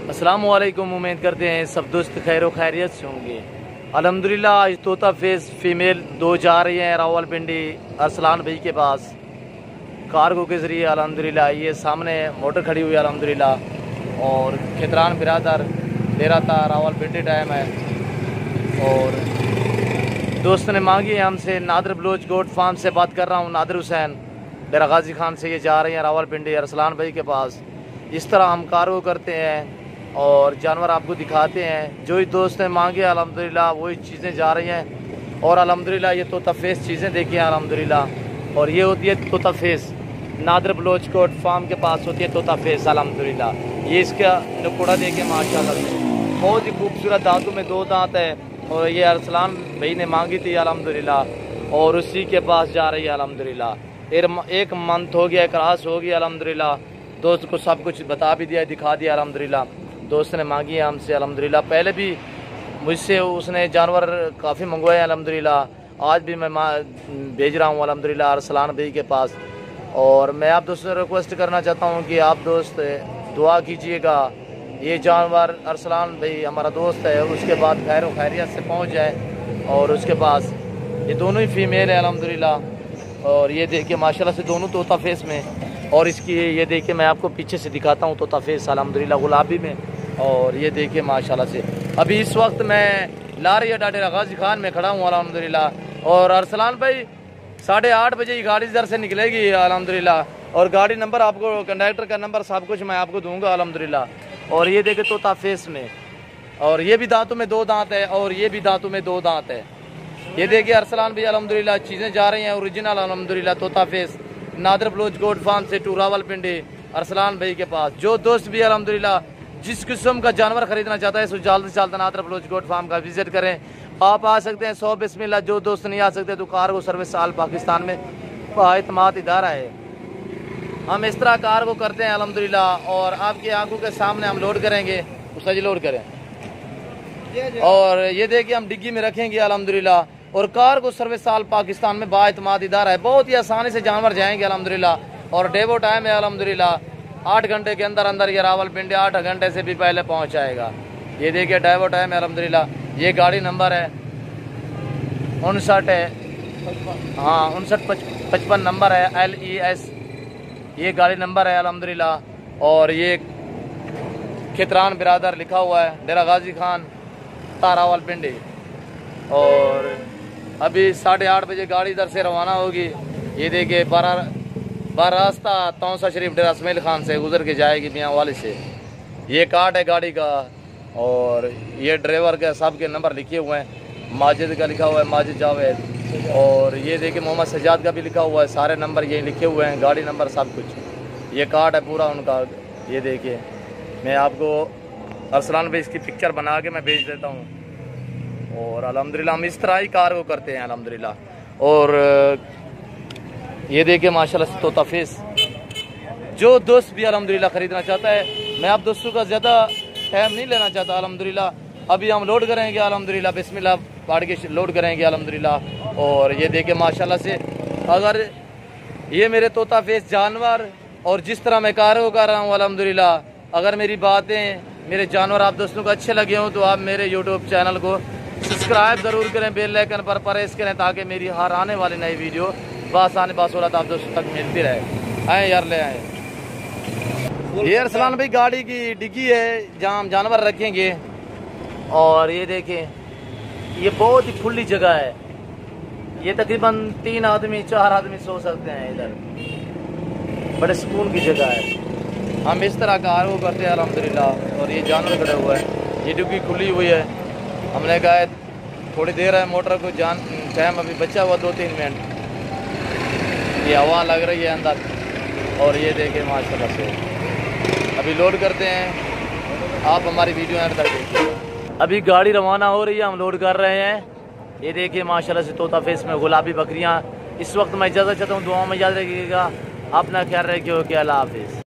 अस्सलाम वालेकुम। उम्मीद करते हैं सब दोस्त खैर व खैरियत से होंगे। अल्हम्दुलिल्लाह आज तोता फेस फीमेल 2 जा रही हैं रावलपिंडी अरसलान भाई के पास कार्गो के ज़रिए। अल्हम्दुलिल्लाह ये सामने मोटर खड़ी हुई है अल्हम्दुलिल्लाह, और खितरान बिरादर डेरा था रावलपिंडी टाइम है। और दोस्त ने मांगी है हमसे, नादिर बलोच गोट फार्म से बात कर रहा हूँ, नादिर हुसैन डेरा गाजी खान से। ये जा रही हैं रावलपिंडी अरसलान भाई के पास। इस तरह हम कार्गो करते हैं और जानवर आपको दिखाते हैं। जो ही दोस्त ने मांगे अल्हम्दुलिल्लाह वही चीज़ें जा रही हैं। और अल्हम्दुलिल्लाह ये तोता फेस चीज़ें देखिए अल्हम्दुलिल्लाह। और ये होती है तोता face, Nadir Baloch goat farm के पास होती है तोता फेस अल्हम्दुलिल्लाह। ये इसका नुकुड़ा देखे माशाल्लाह से बहुत ही खूबसूरत, दांतों में 2 दांत है। और ये अरसलान भाई ने मांगी थी अल्हम्दुलिल्लाह, और उसी के पास जा रही है अल्हम्दुलिल्लाह। एक मंथ हो गया, क्रॉस हो गया अल्हम्दुलिल्लाह। दोस्त को सब कुछ बता भी दिया, दिखा दिया अल्हम्दुलिल्लाह। दोस्त ने मांगी है हमसे अल्हम्दुलिल्लाह। पहले भी मुझसे उसने जानवर काफ़ी मंगवाए अल्हम्दुलिल्लाह। आज भी मैं भेज रहा हूँ अल्हम्दुलिल्लाह अरसलान भाई के पास। और मैं आप दोस्तों से रिक्वेस्ट करना चाहता हूँ कि आप दोस्त दुआ कीजिएगा ये जानवर अरसलान भाई हमारा दोस्त है, उसके बाद खैर व खैरियत से पहुँच जाए। और उसके पास ये दोनों ही फीमेल है अल्हम्दुलिल्लाह। और ये देखिए माशाल्लाह से दोनों तोता फेस में। और इसकी ये देखिए मैं आपको पीछे से दिखाता हूँ तोता फेस अल्हम्दुलिल्लाह गुलाबी में। और ये देखिए माशाल्लाह से अभी इस वक्त मैं लारिया डेरा गाजी खान में खड़ा हूँ अल्हम्दुलिल्लाह। और अरसलान भाई 8:30 बजे ही गाड़ी इधर से निकलेगी अल्हम्दुलिल्लाह। और गाड़ी नंबर आपको, कंडक्टर का नंबर सब कुछ मैं आपको दूंगा अल्हम्दुलिल्लाह। और ये देखे तोता फेस में, और ये भी दांतों में 2 दांत है, और ये भी दांतों में 2 दांत है। ये देखिए अरसलान भाई अल्हम्दुलिल्लाह चीज़ें जा रही हैं ओरिजिनल अल्हम्दुलिल्लाह तोता face, Nadir Baloch goat farm से टू रावलपिंडी अरसलान भाई के पास। जो दोस्त भी अल्हम्दुलिल्लाह जिस किस्म का जानवर खरीदना चाहता है सो जल्द से जल्द नादिर बलोच गोट फार्म का विजिट करें। आप आ सकते हैं 100 बिस्मिल्लाह। जो दोस्त नहीं आ सकते तो कार्गो सर्विस आल पाकिस्तान में बाएतमाद इदारा है। हम इस तरह कार्गो करते हैं अल्हम्दुलिल्लाह। और आपकी आंखों के सामने हम लोड करेंगे, उसका जी लोड करें। और ये देखिए हम डिग्गी में रखेंगे अल्हम्दुलिल्लाह। और कार्गो सर्विस आल पाकिस्तान में बाएतमाद इदारा है, बहुत ही आसानी से जानवर जाएंगे अल्हम्दुलिल्लाह। और डेवो टाइम है अल्हम्दुलिल्लाह, 8 घंटे के अंदर अंदर ये रावलपिंडी 8 घंटे से भी पहले पहुँच जाएगा। ये देखिए डेवो टाइम है अल्हम्दुलिल्लाह। ये गाड़ी नंबर है 59 है, हाँ 5955 नंबर है LES, ये गाड़ी नंबर है अल्हम्दुलिल्लाह। और ये खितरान बिरादर लिखा हुआ है, डेरा गाजी खान रावलपिंडी। और अभी 8:30 बजे गाड़ी इधर से रवाना होगी। ये देखिए रास्ता तौसा शरीफ डेरा इसमाइल खान से गुजर के जाएगी मियाँ वाली से। ये कार्ड है गाड़ी का, और ये ड्राइवर के सब के नंबर लिखे हुए हैं। माजिद का लिखा हुआ है माजिद जावेद। और ये देखिए मोहम्मद सजाद का भी लिखा हुआ है, सारे नंबर ये लिखे हुए हैं, गाड़ी नंबर सब कुछ। ये कार्ड है पूरा उनका। ये देखिए मैं आपको अरसलान भाई इसकी पिक्चर बना के मैं भेज देता हूँ। और अल्हम्दुलिल्लाह हम इस तरह ही कार्गो करते हैं अल्हम्दुलिल्लाह। और ये देखिए माशाल्लाह से तोता फेस। जो दोस्त भी अल्हम्दुलिल्लाह ख़रीदना चाहता है, मैं आप दोस्तों का ज़्यादा टाइम नहीं लेना चाहता अल्हम्दुलिल्लाह। अभी हम लोड करेंगे अल्हम्दुलिल्लाह, बिस्मिल्लाह पाड़ के लोड करेंगे अल्हम्दुलिल्लाह। और ये देखिए माशाल्लाह से अगर ये मेरे तोता फेस जानवर और जिस तरह मैं कार्गो कर रहा हूँ अल्हम्दुलिल्लाह, अगर मेरी बातें मेरे जानवर आप दोस्तों को अच्छे लगे हों तो आप मेरे यूट्यूब चैनल को सब्सक्राइब ज़रूर करें, बेल आइकन पर प्रेस करें, ताकि मेरी हर आने वाली नई वीडियो बासानी बासूरत आप दोस्तों तक मिलती रहे। आए यार ले आए। ये अरसलान भाई गाड़ी की डिग्गी है जहाँ हम जानवर रखेंगे। और ये देखें ये बहुत ही खुली जगह है, ये तकरीबन 3 आदमी 4 आदमी सो सकते हैं इधर, बड़े सुकून की जगह है। हम इस तरह कार्गो करते हैं अल्हम्दुलिल्लाह। और ये जानवर खड़े हुए हैं, ये डिग्गी खुली हुई है। हमने कहा थोड़ी देर है मोटर को टाइम अभी बचा हुआ 2-3 मिनट, ये हवा लग रही है अंदर। और ये देखें माशाल्लाह से अभी लोड करते हैं, आप हमारी वीडियो एंड तक देखिए। अभी गाड़ी रवाना हो रही है, हम लोड कर रहे हैं। ये देखिए माशाल्लाह से तोता फेस में गुलाबी बकरियां। इस वक्त मैं इजाज़त चाहता हूँ, दुआ में याद रखिएगा, अपना ख्याल रखिए। अल्लाह हाफिज़।